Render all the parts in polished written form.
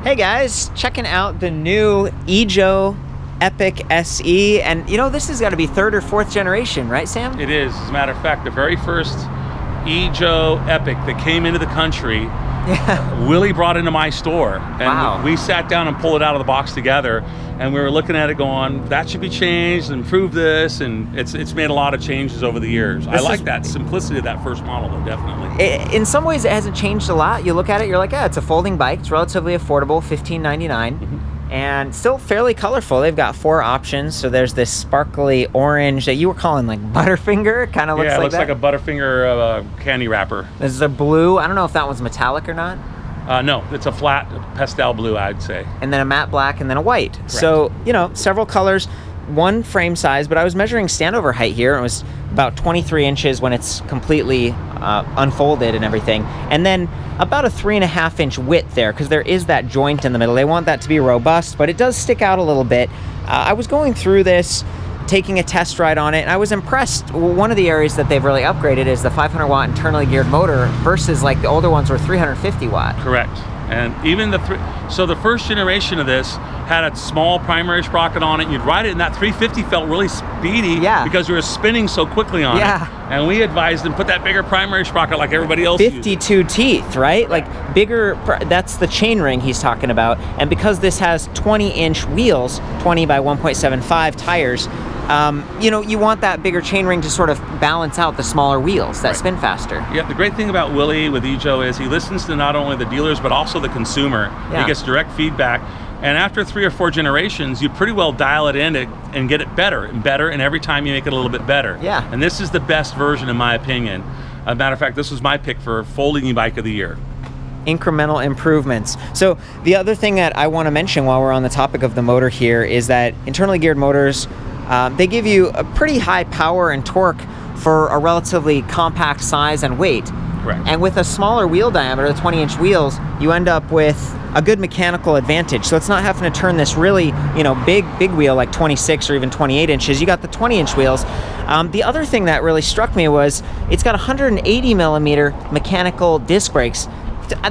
Hey guys, checking out the new Epik SE, and you know, this has got to be third or fourth generation, right, Sam? It is. As a matter of fact, the very first Epik that came into the country, Willie brought into my store, and we sat down and pulled it out of the box together, and we were looking at it going, that should be changed, improve this, and it's made a lot of changes over the years. I like that simplicity of that first model, though, definitely. In some ways, it hasn't changed a lot. You look at it, you're like, yeah, it's a folding bike. It's relatively affordable, $15.99. And still fairly colorful. They've got 4 options. So there's this sparkly orange that you were calling like Butterfinger. It kind of looks like that. Yeah, it looks like a Butterfinger candy wrapper. There's a blue. I don't know if that one's metallic or not. No, it's a flat pastel blue, I'd say. And then a matte black and then a white. Correct. So, you know, several colors, one frame size, but I was measuring standover height here. And it was about 23 inches when it's completely unfolded and everything. And then about a 3.5 inch width there, because there is that joint in the middle. They want that to be robust, but it does stick out a little bit. I was going through this, taking a test ride on it, and I was impressed. One of the areas that they've really upgraded is the 500 watt internally geared motor versus like the older ones were 350 watt. Correct. And even so the first generation of this had a small primary sprocket on it. You'd ride it and that 350 felt really speedy because you were spinning so quickly on it. And we advised them, put that bigger primary sprocket like everybody else 52 uses. teeth, right? Like bigger, that's the chainring he's talking about. And because this has 20-inch wheels, 20 by 1.75 tires, you know, you want that bigger chainring to sort of balance out the smaller wheels that spin faster. Yeah, the great thing about Willie with Ejo is he listens to not only the dealers, but also the consumer. He gets direct feedback. And after 3 or 4 generations, you pretty well dial it in and get it better and better, and every time you make it a little bit better. And this is the best version, in my opinion. As a matter of fact, this was my pick for folding e-bike of the year. Incremental improvements. So the other thing that I want to mention while we're on the topic of the motor here is that internally geared motors, they give you a pretty high power and torque for a relatively compact size and weight. Correct. And with a smaller wheel diameter, the 20-inch wheels, you end up with a good mechanical advantage. So it's not having to turn this really, you know, big wheel like 26 or even 28 inches. You got the 20-inch wheels. The other thing that really struck me was it's got 180 millimeter mechanical disc brakes.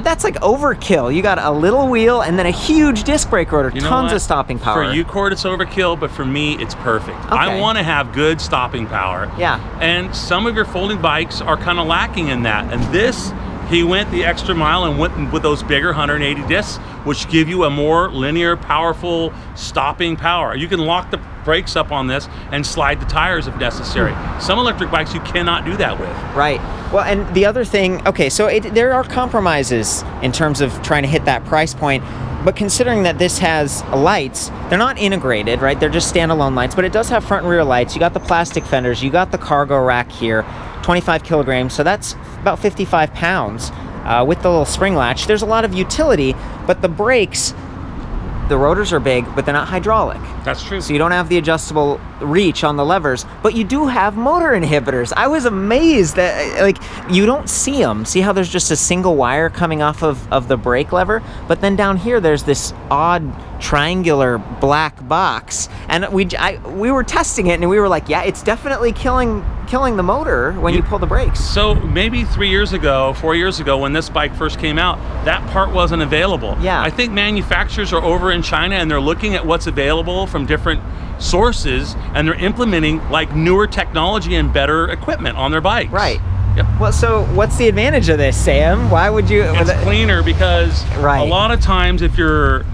That's like overkill. You got a little wheel and then a huge disc brake rotor, tons of stopping power. For U-Cord, it's overkill, but for me, it's perfect. I want to have good stopping power. And some of your folding bikes are kind of lacking in that. And this, he went the extra mile and went with those bigger 180 discs, which give you a more linear, powerful stopping power. You can lock the brakes up on this and slide the tires if necessary. Some electric bikes you cannot do that with. Right. Well, and the other thing, okay, so there are compromises in terms of trying to hit that price point, but considering that this has lights, they're not integrated, right? They're just standalone lights, but it does have front and rear lights. You got the plastic fenders, you got the cargo rack here, 25 kilograms, so that's about 55 pounds with the little spring latch. There's a lot of utility, but the brakes, the rotors are big, but they're not hydraulic. That's true. So you don't have the adjustable reach on the levers, but you do have motor inhibitors. I was amazed that, like, you don't see them. See how there's just a single wire coming off of the brake lever? But then down here, there's this odd triangular black box. And we were testing it, and we were like, yeah, it's definitely killing the motor when you pull the brakes. So maybe 3 years ago, 4 years ago, when this bike first came out, that part wasn't available. I think manufacturers are over in China and they're looking at what's available from different sources, and they're implementing like newer technology and better equipment on their bikes. Right. Well, so what's the advantage of this, Sam? Why would you? It's cleaner because a lot of times if you're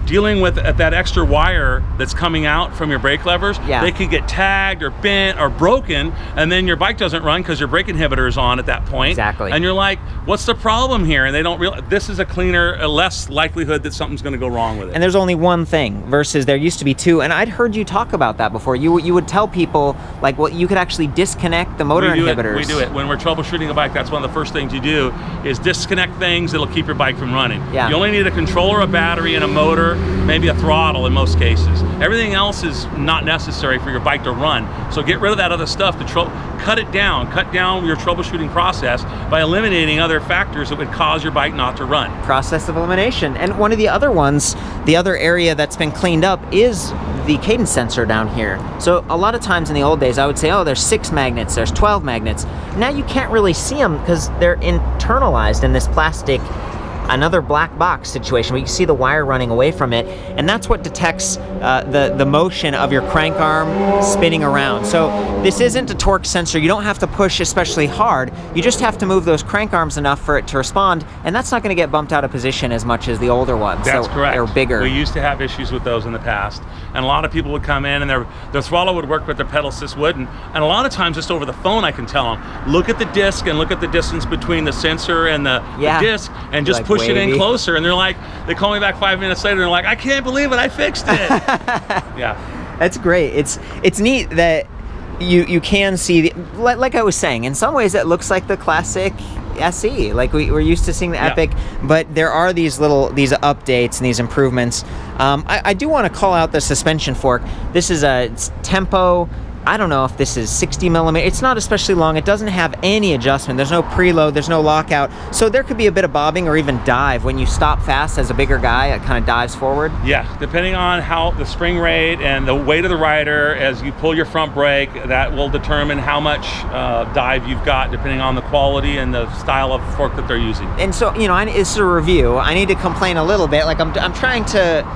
dealing with that extra wire that's coming out from your brake levers, they could get tagged or bent or broken, and then your bike doesn't run because your brake inhibitor is on at that point. Exactly. And you're like, what's the problem here? And they don't realize this is a less likelihood that something's going to go wrong with it. And there's only one thing versus there used to be 2. And I'd heard you talk about that before. You would tell people like, well, you could actually disconnect the motor inhibitors. We do it when we're troubleshooting a bike. That's one of the first things you do is disconnect things that'll keep your bike from running. You only need a controller, a battery, and a motor, maybe a throttle in most cases. Everything else is not necessary for your bike to run. So get rid of that other stuff to cut down your troubleshooting process by eliminating other factors that would cause your bike not to run. Process of elimination. And one of the other ones, the other area that's been cleaned up is the cadence sensor down here. So a lot of times in the old days, I would say, oh, there's 6 magnets, there's 12 magnets. Now you can't really see them because they're internalized in this plastic another black box situation where you can see the wire running away from it, and that's what detects the motion of your crank arm spinning around. So this isn't a torque sensor. You don't have to push especially hard. You just have to move those crank arms enough for it to respond, and that's not going to get bumped out of position as much as the older ones. That's correct. They're bigger. We used to have issues with those in the past, and a lot of people would come in and their throttle would work, but their pedal assist wouldn't. And a lot of times, just over the phone, I can tell them, look at the disc and look at the distance between the sensor and the disc, and just like push it in closer. And they're like, they call me back 5 minutes later, and they're like, I can't believe it, I fixed it. Yeah, that's great. It's neat that you can see like I was saying, in some ways it looks like the classic SE, like we're used to seeing the Epik, but there are these updates and these improvements. I do want to call out the suspension fork. This is a Tempo. I don't know if this is 60 millimeter. It's not especially long. It doesn't have any adjustment. There's no preload. There's no lockout. So there could be a bit of bobbing or even dive. When you stop fast as a bigger guy, it kind of dives forward. Yeah, depending on how the spring rate and the weight of the rider, as you pull your front brake, that will determine how much dive you've got, depending on the quality and the style of fork that they're using. And so, you know, it's a review. I need to complain a little bit. Like I'm trying to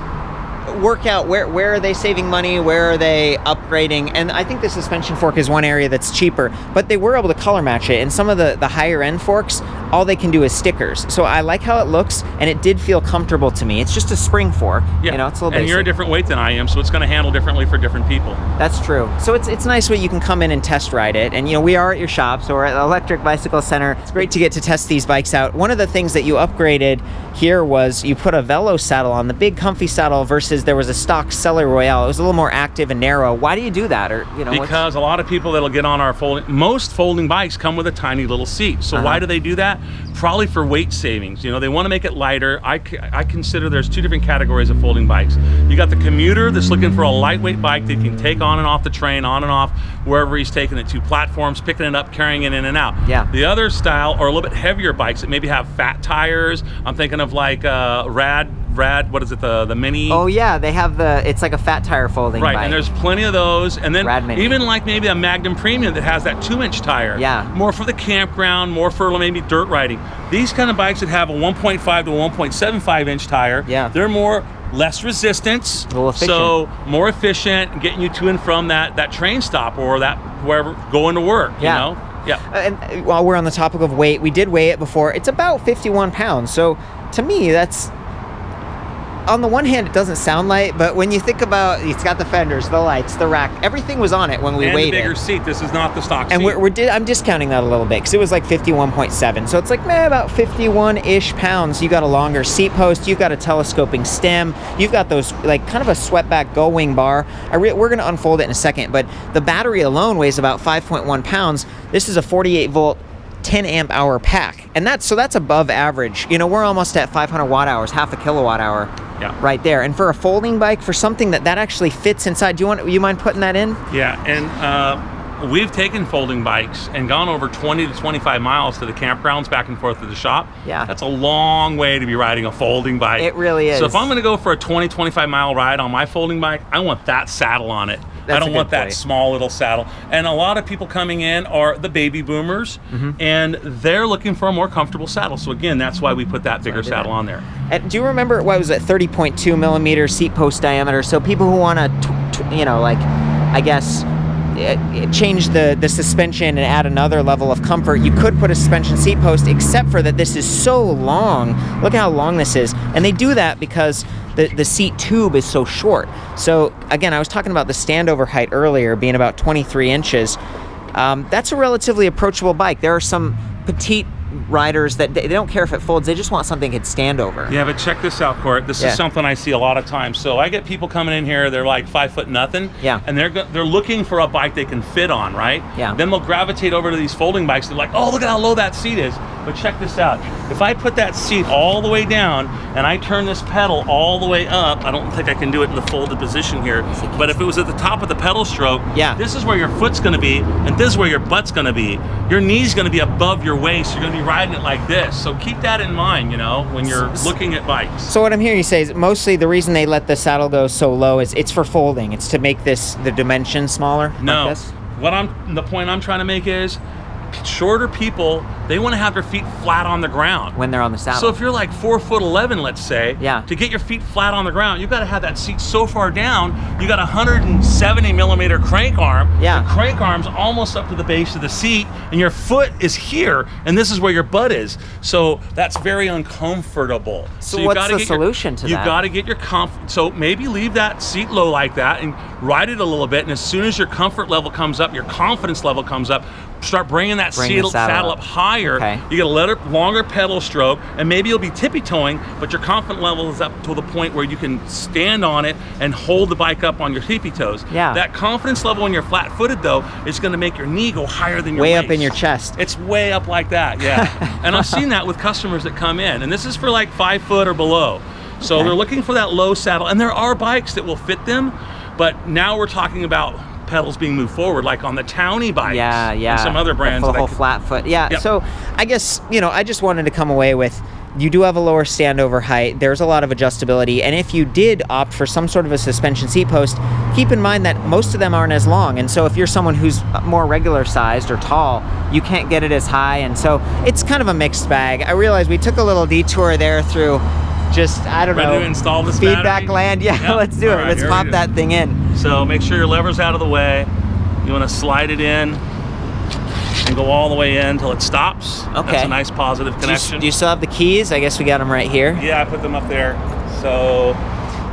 work out where are they saving money, where are they upgrading, and I think the suspension fork is one area that's cheaper, but they were able to color match it. And some of the higher end forks, all they can do is stickers. So I like how it looks, and it did feel comfortable to me. It's just a spring fork. Yeah. You know, it's a little basic. And you're a different weight than I am, so it's going to handle differently for different people. That's true. So it's nice when you can come in and test ride it. And you know, we are at your shop, so we're at the Electric Bicycle Center. It's great to get to test these bikes out. One of the things that you upgraded here was you put a Velo saddle on, the big comfy saddle, versus there was a stock Cellar Royale. It was a little more active and narrow. Why do you do that? Or you know, because a lot of people that'll get on our most folding bikes come with a tiny little seat. So why do they do that? Probably for weight savings. You know, they want to make it lighter. I consider there's two different categories of folding bikes. You got the commuter that's looking for a lightweight bike that can take on and off the train, on and off wherever he's taking it to, platforms, picking it up, carrying it in and out. Yeah. The other style are a little bit heavier bikes that maybe have fat tires. I'm thinking of like Rad, what is it, the Mini? Oh yeah, they have it's like a fat tire folding bike. and there's plenty of those. And then Rad even like maybe a Magnum Premium that has that 2-inch tire. Yeah. More for the campground, more for maybe dirt riding. These kind of bikes that have a 1.5 to 1.75-inch tire, they're less resistance, so more efficient, getting you to and from that train stop or that wherever going to work, you know? Yeah. And while we're on the topic of weight, we did weigh it before. It's about 51 pounds. So to me, that's, on the one hand, it doesn't sound light, but when you think about, it's got the fenders, the lights, the rack, everything was on it when we weighed it. And the bigger seat. This is not the stock and seat. I'm discounting that a little bit because it was like 51.7. So it's like about 51-ish pounds. You got a longer seat post. You've got a telescoping stem. You've got those like kind of a swept-back gull-wing bar. We're going to unfold it in a second, but the battery alone weighs about 5.1 pounds. This is a 48-volt 10 amp hour pack, and that's above average. You know, we're almost at 500 watt hours, half a kilowatt hour, right there. And for a folding bike, for something that actually fits inside, do you mind putting that in? Yeah, and we've taken folding bikes and gone over 20 to 25 miles to the campgrounds back and forth to the shop. Yeah, that's a long way to be riding a folding bike. It really is. So if I'm going to go for a 20-25 mile ride on my folding bike, I want that saddle on it. I don't want that small little saddle. And a lot of people coming in are the baby boomers, and they're looking for a more comfortable saddle. So again, that's why we put that bigger saddle on there. And do you remember, what was it, 30.2 millimeter seat post diameter? So people who want to, you know, like, I guess, change the suspension and add another level of comfort, you could put a suspension seat post, except for that this is so long. Look how long this is. And they do that because the seat tube is so short. So again, I was talking about the standover height earlier being about 23 inches. That's a relatively approachable bike. There are some petite riders that they don't care if it folds, they just want something that can stand over. Yeah, but check this out, Court. This is something I see a lot of times. So I get people coming in here, they're like 5 foot nothing, and they're looking for a bike they can fit on, right? Yeah. Then they'll gravitate over to these folding bikes. They're like, oh, look at how low that seat is. But check this out. If I put that seat all the way down and I turn this pedal all the way up, I don't think I can do it in the folded position here, but if it was at the top of the pedal stroke, this is where your foot's going to be, and this is where your butt's going to be. Your knee's going to be above your waist. You're going to be riding it like this. So keep that in mind, you know, when you're looking at bikes. So what I'm hearing you say is mostly the reason they let the saddle go so low is it's for folding. It's to make the dimensions smaller. No, like this? The point I'm trying to make is shorter people, they want to have their feet flat on the ground when they're on the saddle. So if you're like 4'11", let's say, to get your feet flat on the ground, you've got to have that seat so far down. You got a 170mm crank arm. The crank arm's almost up to the base of the seat, and your foot is here, and this is where your butt is. So that's very uncomfortable. So what's the solution to that? You've got to get your comfort. So maybe leave that seat low like that and ride it a little bit, and as soon as your comfort level comes up, your confidence level comes up, start bringing that saddle up higher. You get a longer pedal stroke, and maybe you'll be tippy-toeing, but your confidence level is up to the point where you can stand on it and hold the bike up on your tippy toes. That confidence level when you're flat-footed, though, is going to make your knee go higher than your waist. Way up in your chest. It's way up like that, and I've seen that with customers that come in, and this is for like 5 foot or below. So they're looking for that low saddle, and there are bikes that will fit them, but now we're talking about pedals being moved forward, like on the Townie bikes and some other brands. The whole flat foot. So I guess, I just wanted to come away with, you do have a lower standover height, there's a lot of adjustability, and if you did opt for some sort of a suspension seat post, keep in mind that most of them aren't as long, and so if you're someone who's more regular sized or tall, you can't get it as high, and so it's kind of a mixed bag. I realize we took a little detour there through just, I don't know, to install this feedback battery? land. Let's do it. Let's pop that thing in. So make sure your lever's out of the way. You want to slide it in and go all the way in until it stops. That's a nice positive connection. Do you still have the keys? I guess we got them right here. Yeah, I put them up there. So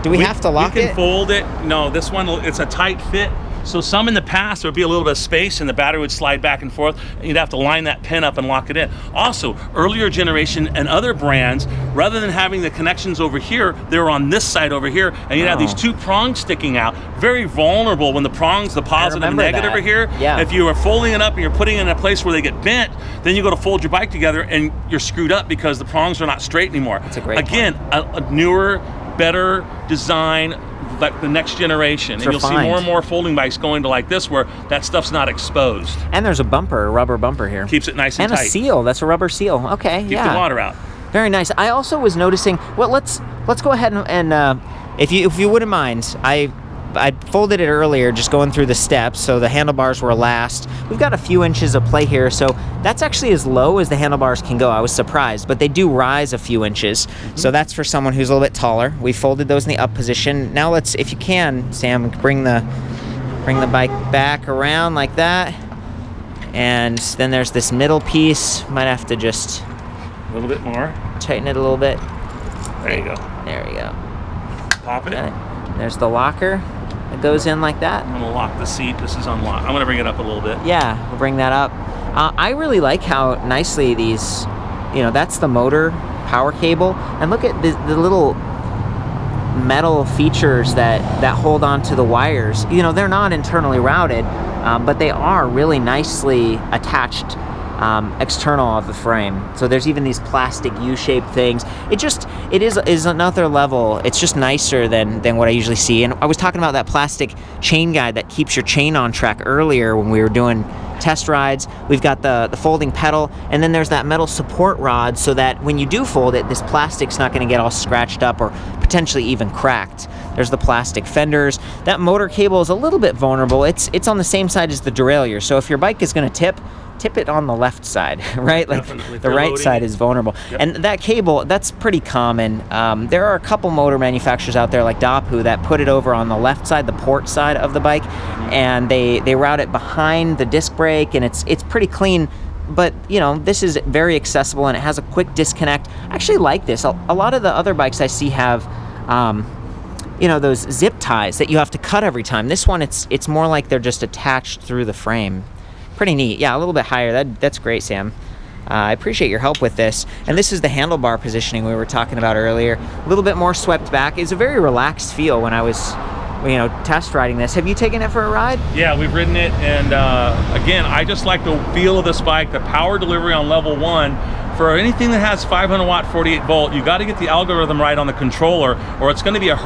do we have to lock it? You can fold it. No, this one, it's a tight fit. So some in the past, there would be a little bit of space and the battery would slide back and forth, and you'd have to line that pin up and lock it in. Also, earlier generation and other brands, rather than having the connections over here, they were on this side over here, and you'd have these 2 prongs sticking out. Very vulnerable when the prongs, the positive and negative are here. If you are folding it up and you're putting it in a place where they get bent, then you go to fold your bike together and you're screwed up because the prongs are not straight anymore. That's a great Again, a newer, better design, like the next generation, and you'll see more and more folding bikes going to like this, where that stuff's not exposed. And there's a bumper, a rubber bumper here. Keeps it nice and tight. And a seal. That's a rubber seal. Okay, Keep the water out. Very nice. I also was noticing. Well, let's go ahead and if you wouldn't mind, I folded it earlier, just going through the steps, so the handlebars were last. We've got a few inches of play here, so that's actually as low as the handlebars can go. I was surprised, but they do rise a few inches, so that's for someone who's a little bit taller. We folded those in the up position. Now let's, if you can, Sam, bring the bike back around like that, and then there's this middle piece. Might have to just a little bit more. Tighten it a little bit. There you go. There we go. Pop it. Okay. There's the locker. It goes in like that. I'm gonna lock the seat. This is unlocked. I'm gonna bring it up a little bit. Yeah, we'll bring that up. I really like how nicely these, that's the motor power cable, and look at the little metal features that hold on to the wires. They're not internally routed, but they are really nicely attached external of the frame. So there's even these plastic U-shaped things. It is another level. It's just nicer than what I usually see. And I was talking about that plastic chain guide that keeps your chain on track earlier when we were doing test rides. We've got the folding pedal, and then there's that metal support rod so that when you do fold it, this plastic's not going to get all scratched up or potentially even cracked. There's the plastic fenders. That motor cable is a little bit vulnerable. It's on the same side as the derailleur, so if your bike is going to tip it on the left side, right? Like the right side is vulnerable. And that cable, that's pretty common. There are a couple motor manufacturers out there like Dapu that put it over on the left side, the port side of the bike, and they route it behind the disc brake, and it's pretty clean. But this is very accessible, and it has a quick disconnect. I actually like this. A lot of the other bikes I see have those zip ties that you have to cut every time. This one, it's more like they're just attached through the frame. Pretty neat. Yeah, a little bit higher. That's great, Sam. I appreciate your help with this. And this is the handlebar positioning we were talking about earlier. A little bit more swept back. It's a very relaxed feel when I was test riding this. Have you taken it for a ride? Yeah, we've ridden it, and again, I just like the feel of this bike, the power delivery on level 1. For anything that has 500 watt 48 volt, you got to get the algorithm right on the controller, or it's going to be a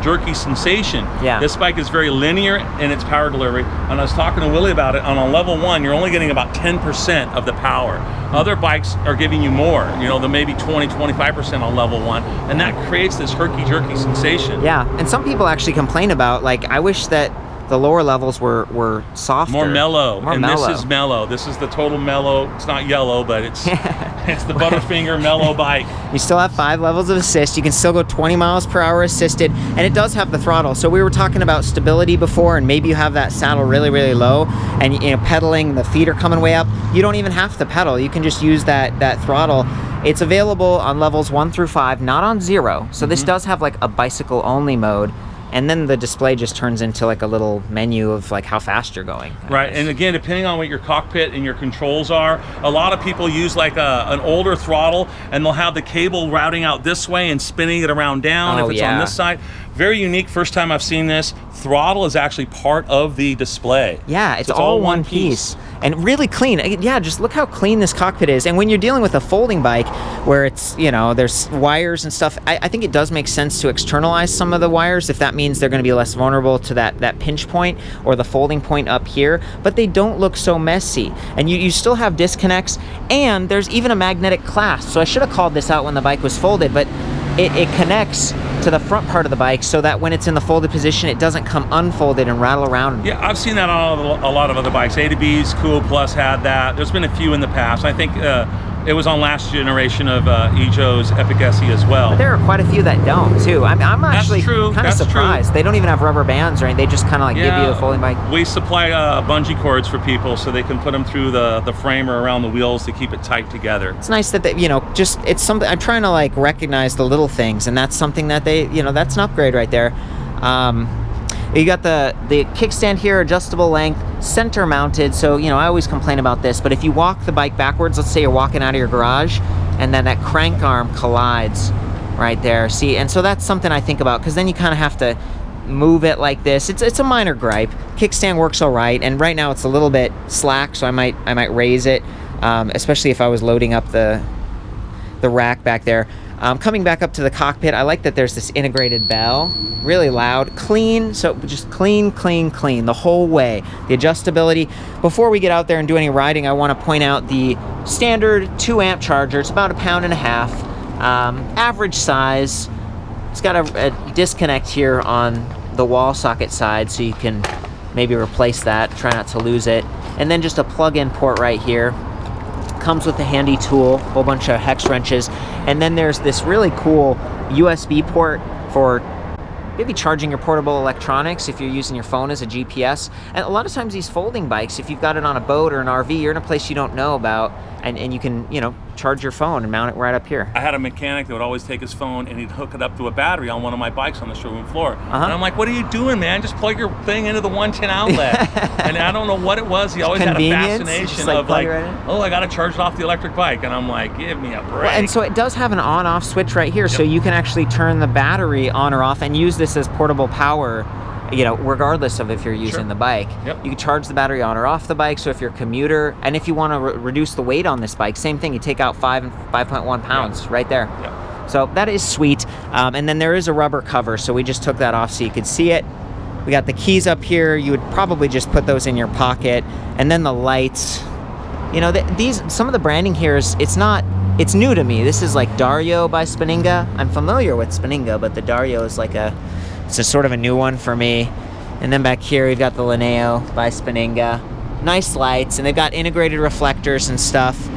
jerky sensation. Yeah. This bike is very linear in its power delivery, and I was talking to Willie about it. On a level 1, you're only getting about 10% of the power. Other bikes are giving you more, the maybe 20-25% on level 1, and that creates this herky-jerky sensation. Yeah, and some people actually complain about, like, I wish that the lower levels were softer. More mellow. Mellow. This is mellow. This is the total mellow. It's not yellow, but it's it's the Butterfinger mellow bike. You still have 5 levels of assist. You can still go 20 miles per hour assisted, and it does have the throttle. So we were talking about stability before, and maybe you have that saddle really, really low, and pedaling, the feet are coming way up. You don't even have to pedal. You can just use that throttle. It's available on levels 1 through 5, not on 0. So this does have like a bicycle only mode. And then the display just turns into like a little menu of like how fast you're going. Right, and again, depending on what your cockpit and your controls are, a lot of people use like an older throttle, and they'll have the cable routing out this way and spinning it around down if it's on this side. Very unique, first time I've seen this. Throttle is actually part of the display. Yeah, it's all one piece. And really clean. Yeah, just look how clean this cockpit is. And when you're dealing with a folding bike where it's, there's wires and stuff, I think it does make sense to externalize some of the wires if that means they're going to be less vulnerable to that pinch point or the folding point up here. But they don't look so messy. And you still have disconnects, and there's even a magnetic clasp. So I should have called this out when the bike was folded, but it connects to the front part of the bike so that when it's in the folded position, it doesn't come unfolded and rattle around. Yeah, I've seen that on a lot of other bikes. A to B's, Cool Plus had that. There's been a few in the past. I think it was on last generation of Ejo's Epik SE as well. But there are quite a few that don't too. I'm actually kind of surprised. They don't even have rubber bands, right? They just kind of like give you a folding bike. We supply bungee cords for people so they can put them through the frame or around the wheels to keep it tight together. It's nice that they, it's something. I'm trying to like recognize the little things, and that's something that they, that's an upgrade right there. You got the kickstand here, adjustable length, center mounted. So, I always complain about this, but if you walk the bike backwards, let's say you're walking out of your garage, and then that crank arm collides right there. See, and so that's something I think about, because then you kind of have to move it like this. It's a minor gripe. Kickstand works all right, and right now it's a little bit slack, so I might raise it, especially if I was loading up the rack back there. Coming back up to the cockpit, I like that there's this integrated bell, really loud, clean, so just clean the whole way. The adjustability. Before we get out there and do any riding, I want to point out the standard 2 amp charger. It's about 1.5 pounds, average size. It's got a disconnect here on the wall socket side, so you can maybe replace that, try not to lose it. And then just a plug-in port right here. Comes with a handy tool, a whole bunch of hex wrenches, and then there's this really cool USB port for maybe charging your portable electronics if you're using your phone as a GPS. And a lot of times these folding bikes, if you've got it on a boat or an RV, you're in a place you don't know about, and you can, charge your phone and mount it right up here. I had a mechanic that would always take his phone and he'd hook it up to a battery on one of my bikes on the showroom floor. And I'm like, what are you doing, man? Just plug your thing into the 110 outlet. And I don't know what it was. He always had a fascination of like, oh, I got to charge it off the electric bike. And I'm like, give me a break. Well, and so it does have an on-off switch right here. So you can actually turn the battery on or off and use this as portable power, regardless of if you're using the bike. You can charge the battery on or off the bike. So if you're a commuter, and if you want to reduce the weight on this bike, same thing, you take out 5.1 pounds right there. So that is sweet. And then there is a rubber cover, so we just took that off so you could see it. We got the keys up here. You would probably just put those in your pocket. And then the lights. Some of the branding here it's new to me. This is like Dario by Spinninga. I'm familiar with Spinninga, but the Dario is like it's a sort of a new one for me. And then back here we've got the Linneo by Spinninga. Nice lights, and they've got integrated reflectors and stuff.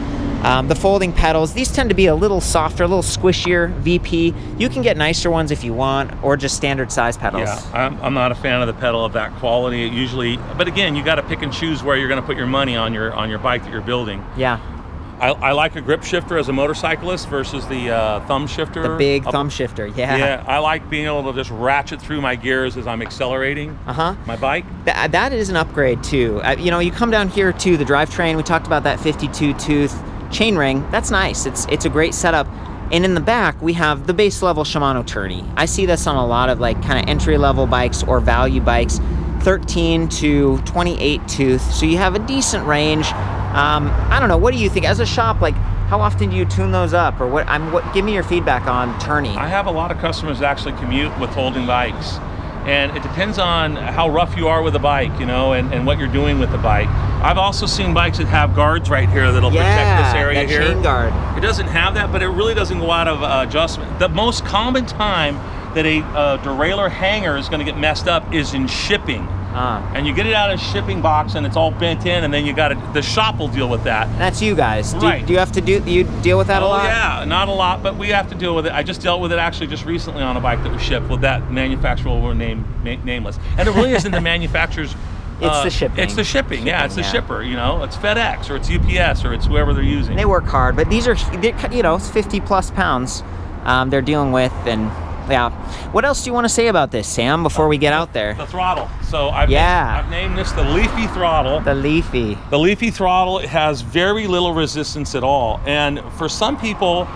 The folding pedals, these tend to be a little softer, a little squishier VP. You can get nicer ones if you want, or just standard size pedals. Yeah, I'm not a fan of the pedal of that quality usually, but again, you got to pick and choose where you're going to put your money on your bike that you're building. Yeah. I like a grip shifter as a motorcyclist versus the thumb shifter. The big thumb shifter, Yeah, I like being able to just ratchet through my gears as I'm accelerating my bike. That is an upgrade too. You come down here to the drivetrain. We talked about that 52-tooth chainring. That's nice. It's a great setup. And in the back, we have the base level Shimano tourney. I see this on a lot of like kind of entry level bikes or value bikes, 13 to 28 tooth. So you have a decent range. I don't know. What do you think as a shop? Like, how often do you tune those up, or what? Give me your feedback on tourney. I have a lot of customers that actually commute with folding bikes, and it depends on how rough you are with the bike, and what you're doing with the bike. I've also seen bikes that have guards right here that'll protect this area that here. Chain guard. It doesn't have that, but it really doesn't go out of adjustment. The most common time that a derailleur hanger is going to get messed up is in shipping. and you get it out of a shipping box and it's all bent in, and then you got the shop will deal with that. That's you guys. Right. Do you have to do you deal with that a lot? Oh yeah, not a lot, but we have to deal with it. I just dealt with it actually just recently on a bike that was shipped with that manufacturer will remain nameless, and it really isn't the manufacturer's. It's the shipping. It's the shipping. Yeah, it's the shipper. You know, it's FedEx or it's UPS or it's whoever they're using. They work hard, but these are, you know, it's 50 plus pounds they're dealing with, and yeah. What else do you want to say about this, Sam, before we get out there? The throttle. So I've named this the Leafy Throttle. The Leafy. The Leafy Throttle has very little resistance at all, and for some people,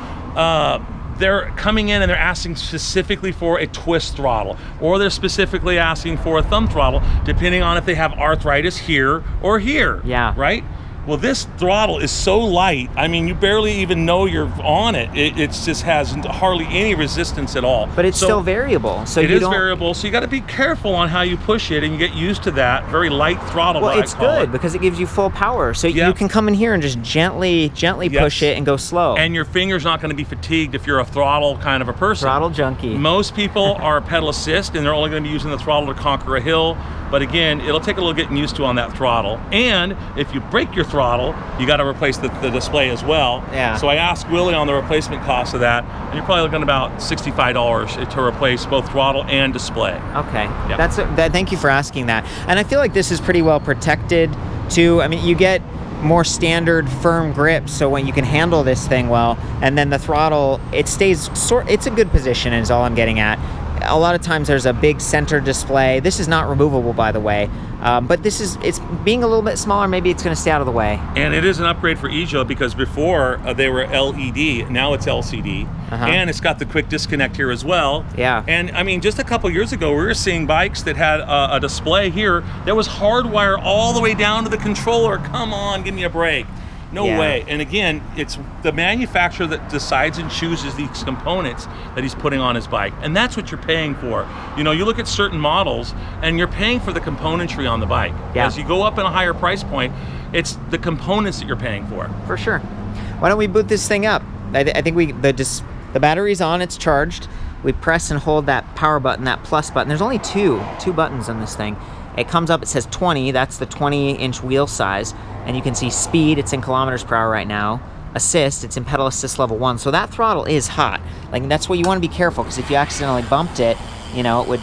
they're coming in and they're asking specifically for a twist throttle, or they're specifically asking for a thumb throttle, depending on if they have arthritis here or here. Yeah. Right? Well, this throttle is so light, I mean, you barely even know you're on it. It just has hardly any resistance at all. But it's still variable. So it is variable, so you got to be careful on how you push it, and you get used to that very light throttle. Well, it's good because it gives you full power. So you can come in here and just gently push it and go slow. And your finger's not going to be fatigued if you're a throttle kind of a person. Throttle junkie. Most people are pedal assist, and they're only going to be using the throttle to conquer a hill. But again, it'll take a little getting used to on that throttle. And if you break your throttle, you got to replace the display as well. Yeah. So I asked Willie on the replacement cost of that, and you're probably looking at about $65 to replace both throttle and display. Okay. Yep. Thank you for asking that. And I feel like this is pretty well protected too. I mean, you get more standard firm grip, so when you can handle this thing well, and then the throttle, it stays it's a good position is all I'm getting at. A lot of times there's a big center display. This is not removable, by the way, but it's being a little bit smaller, maybe it's going to stay out of the way. And it is an upgrade for eJoe, because before they were LED, now it's LCD, and it's got the quick disconnect here as well. Yeah. And I mean, just a couple years ago, we were seeing bikes that had a display here that was hardwired all the way down to the controller. Come on, give me a break. No way. And again, it's the manufacturer that decides and chooses these components that he's putting on his bike. And that's what you're paying for. You know, you look at certain models and you're paying for the componentry on the bike. Yeah. As you go up in a higher price point, it's the components that you're paying for. For sure. Why don't we boot this thing up? I think the battery's on, it's charged. We press and hold that power button, that plus button. There's only two buttons on this thing. It comes up, it says 20, that's the 20-inch wheel size. And you can see speed, it's in kilometers per hour right now. Assist, it's in pedal assist level 1. So that throttle is hot. Like, that's why you want to be careful, because if you accidentally bumped it, you know, it'd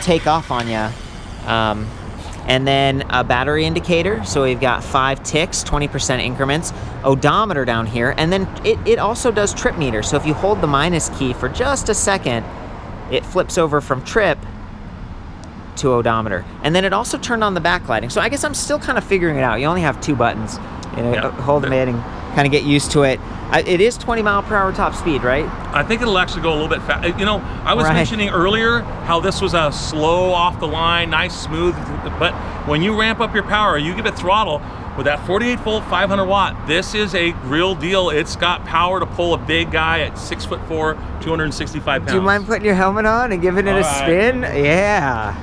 take off on you. And then a battery indicator. So we've got 5 ticks, 20% increments. Odometer down here. And then it also does trip meter. So if you hold the minus key for just a second, it flips over from trip to odometer. And then it also turned on the backlighting. So I guess I'm still kind of figuring it out. You only have 2 buttons. You know, hold it and kind of get used to it. It is 20 mile per hour top speed, right? I think it'll actually go a little bit fast. You know, I was mentioning earlier how this was a slow off the line, nice, smooth, but when you ramp up your power, you give it throttle with that 48 volt, 500 watt, this is a real deal. It's got power to pull a big guy at 6'4", 265 pounds. Do you mind putting your helmet on and giving it a spin? Yeah.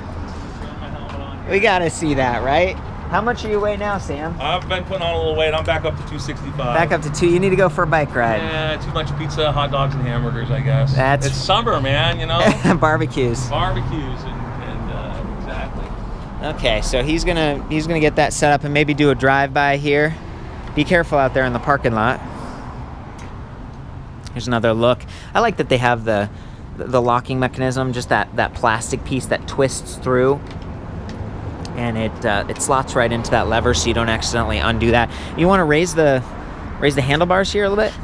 We gotta see that, right? How much are you weigh now, Sam? I've been putting on a little weight. I'm back up to 265. Back up to 2. You need to go for a bike ride. Yeah, too much pizza, hot dogs, and hamburgers, I guess. It's summer, man, you know? Barbecues. Barbecues, and exactly. Okay, so he's gonna get that set up and maybe do a drive-by here. Be careful out there in the parking lot. Here's another look. I like that they have the locking mechanism, just that plastic piece that twists through. And it slots right into that lever, so you don't accidentally undo that. You want to raise the handlebars here a little bit.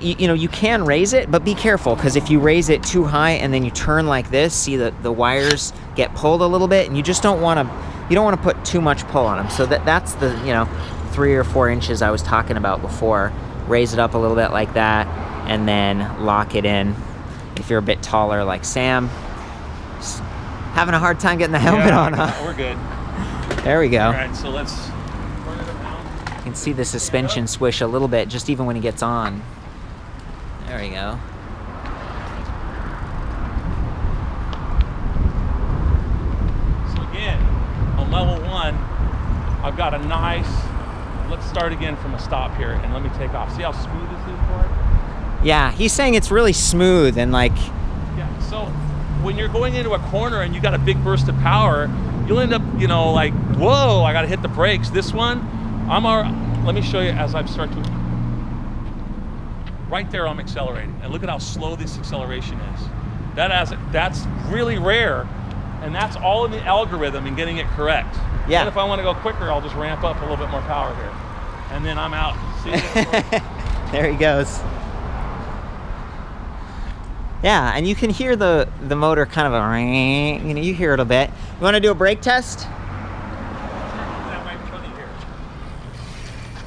You know, you can raise it, but be careful, because if you raise it too high and then you turn like this, see the wires get pulled a little bit, and you just don't want to put too much pull on them. So that's the 3 or 4 inches I was talking about before. Raise it up a little bit like that, and then lock it in. If you're a bit taller like Sam, just having a hard time getting the helmet on, huh? We're good. There we go. All right, so let's turn it around. You can see the suspension swish a little bit, just even when he gets on. There we go. So again, on level 1, I've got a nice, let's start again from a stop here, and let me take off. See how smooth this is for it? Yeah, he's saying it's really smooth and like... Yeah, so when you're going into a corner and you got a big burst of power, you'll end up, you know, like, whoa, I got to hit the brakes. This one, let me show you as I start to, right there I'm accelerating. And look at how slow this acceleration is. That's really rare, and that's all in the algorithm and getting it correct. Yeah. And if I want to go quicker, I'll just ramp up a little bit more power here. And then I'm out. See There he goes. Yeah, and you can hear the motor kind of a, you know, you hear it a bit. You want to do a brake test?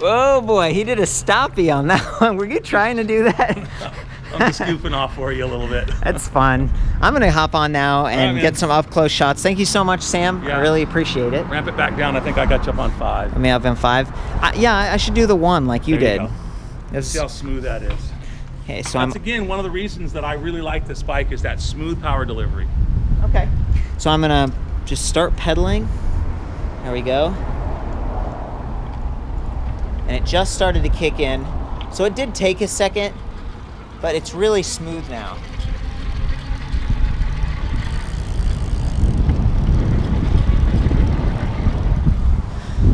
Oh boy, he did a stoppie on that one. Were you trying to do that? I'm just goofing off for you a little bit. That's fun. I'm gonna hop on now and get some up close shots. Thank you so much, Sam. Yeah. I really appreciate it. Ramp it back down. I think I got you up on 5. I may have been 5. Yeah, I should do the 1 like you did. Let's see how smooth that is. Okay, so that's again one of the reasons that I really like this bike is that smooth power delivery. Okay. So I'm gonna just start pedaling. There we go. And it just started to kick in. So it did take a second, but it's really smooth now.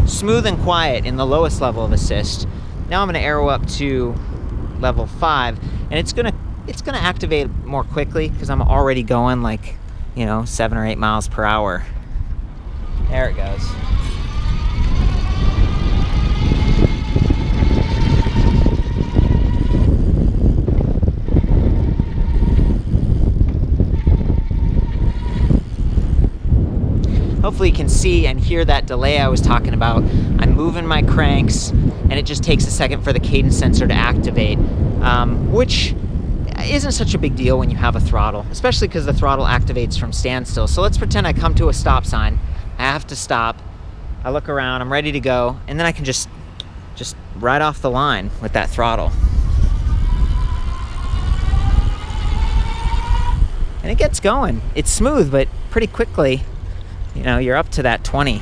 Smooth and quiet in the lowest level of assist. Now I'm gonna arrow up to level 5, and it's gonna activate more quickly because I'm already going like, you know, 7 or 8 miles per hour. There it goes. Hopefully you can see and hear that delay I was talking about. I'm moving my cranks, and it just takes a second for the cadence sensor to activate, which isn't such a big deal when you have a throttle, especially because the throttle activates from standstill. So let's pretend I come to a stop sign. I have to stop. I look around, I'm ready to go, and then I can just ride off the line with that throttle. And it gets going. It's smooth, but pretty quickly, you know, you're up to that 20.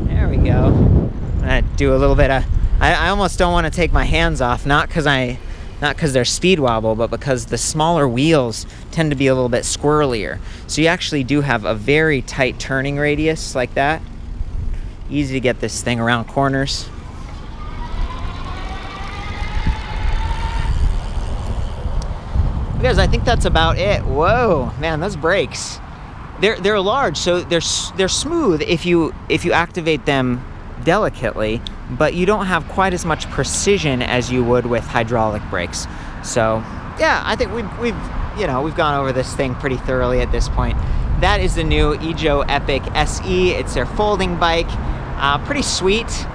There we go. I'm gonna do a little bit of, I almost don't want to take my hands off, not because they're speed wobble, but because the smaller wheels tend to be a little bit squirrelier. So you actually do have a very tight turning radius like that. Easy to get this thing around corners. Guys, I think that's about it. Whoa, man, those brakes. They're large, so they're smooth if you activate them delicately, but you don't have quite as much precision as you would with hydraulic brakes. So, yeah, I think we've gone over this thing pretty thoroughly at this point. That is the new Epik SE. It's their folding bike. Pretty sweet.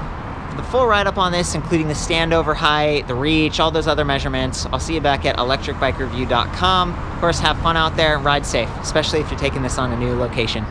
The full write-up on this, including the standover height, the reach, all those other measurements, I'll see you back at ElectricBikeReview.com. Of course, have fun out there and ride safe, especially if you're taking this on a new location.